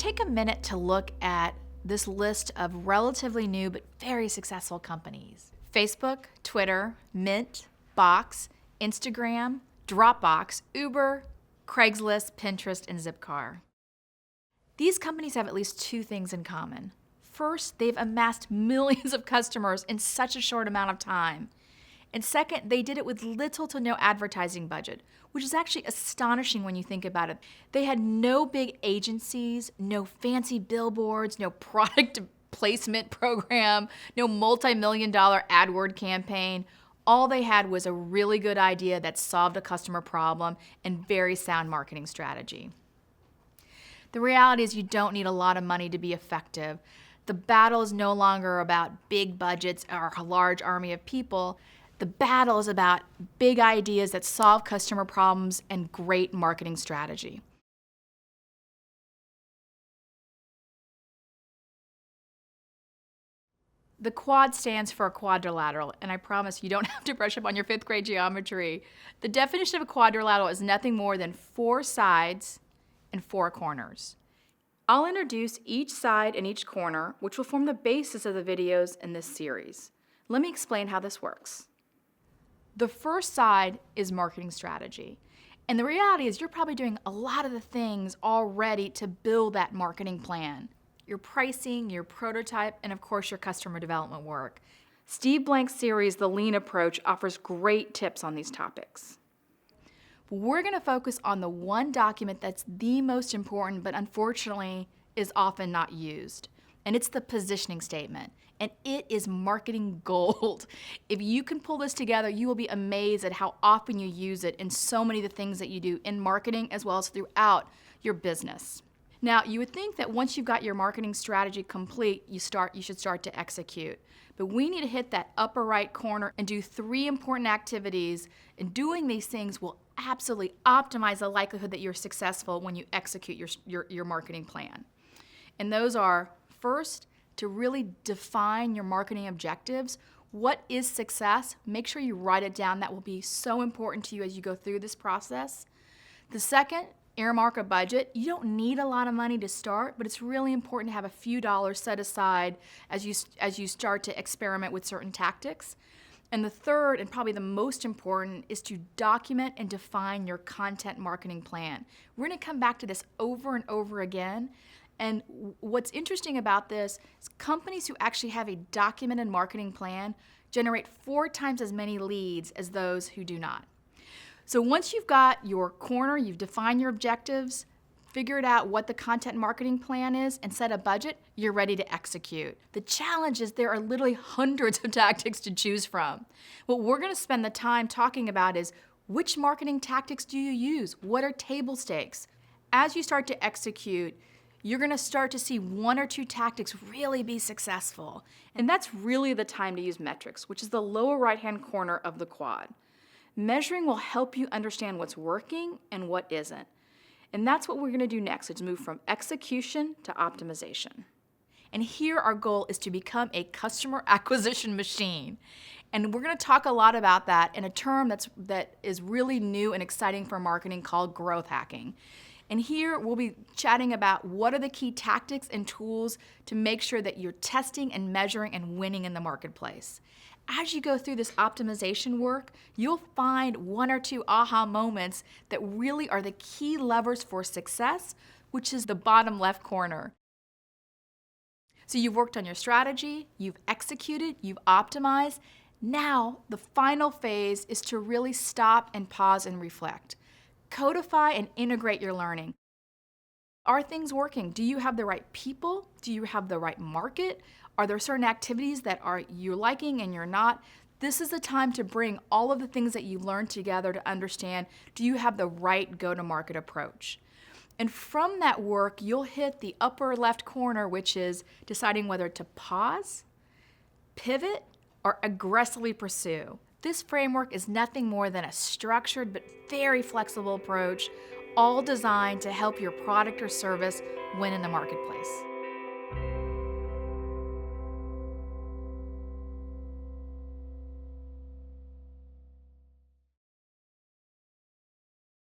take a minute to look at this list of relatively new but very successful companies. Facebook, Twitter, Mint, Box, Instagram, Dropbox, Uber, Craigslist, Pinterest, and Zipcar. These companies have at least two things in common. First, they've amassed millions of customers in such a short amount of time. And second, they did it with little to no advertising budget, which is actually astonishing when you think about it. They had no big agencies, no fancy billboards, no product placement program, no multi-million-dollar AdWord campaign. All they had was a really good idea that solved a customer problem and very sound marketing strategy. The reality is you don't need a lot of money to be effective. The battle is no longer about big budgets or a large army of people. The battle is about big ideas that solve customer problems and great marketing strategy. The quad stands for a quadrilateral, and I promise you don't have to brush up on your 5th grade geometry. The definition of a quadrilateral is nothing more than 4 sides and 4 corners. I'll introduce each side and each corner, which will form the basis of the videos in this series. Let me explain how this works. The first side is marketing strategy. And the reality is you're probably doing a lot of the things already to build that marketing plan. Your pricing, your prototype, and of course your customer development work. Steve Blank's series, The Lean Approach, offers great tips on these topics. We're going to focus on the one document that's the most important, but unfortunately is often not used. And it's the positioning statement. And it is marketing gold. If you can pull this together, you will be amazed at how often you use it in so many of the things that you do in marketing as well as throughout your business. Now, you would think that once you've got your marketing strategy complete, you should start to execute. But we need to hit that upper right corner and do 3 important activities. And doing these things will absolutely optimize the likelihood that you're successful when you execute your marketing plan. And those are, first, to really define your marketing objectives. What is success? Make sure you write it down. That will be so important to you as you go through this process. The second, earmark a budget. You don't need a lot of money to start, but it's really important to have a few dollars set aside as you start to experiment with certain tactics. And the third, and probably the most important, is to document and define your content marketing plan. We're going to come back to this over and over again. And what's interesting about this is companies who actually have a documented marketing plan generate 4 times as many leads as those who do not. So once you've got your corner, you've defined your objectives, figured out what the content marketing plan is, and set a budget, you're ready to execute. The challenge is there are literally hundreds of tactics to choose from. What we're going to spend the time talking about is which marketing tactics do you use? What are table stakes? As you start to execute, you're going to start to see 1 or 2 tactics really be successful. And that's really the time to use metrics, which is the lower right-hand corner of the quad. Measuring will help you understand what's working and what isn't. And that's what we're going to do next, is move from execution to optimization. And here our goal is to become a customer acquisition machine. And we're going to talk a lot about that in a term that is really new and exciting for marketing called growth hacking. And here we'll be chatting about what are the key tactics and tools to make sure that you're testing and measuring and winning in the marketplace. As you go through this optimization work, you'll find 1 or 2 aha moments that really are the key levers for success, which is the bottom left corner. So you've worked on your strategy, you've executed, you've optimized. Now the final phase is to really stop and pause and reflect. Codify and integrate your learning. Are things working? Do you have the right people? Do you have the right market? Are there certain activities that you're liking and you're not? This is the time to bring all of the things that you learned together to understand, do you have the right go-to-market approach? And from that work, you'll hit the upper left corner, which is deciding whether to pause, pivot, or aggressively pursue. This framework is nothing more than a structured but very flexible approach, all designed to help your product or service win in the marketplace.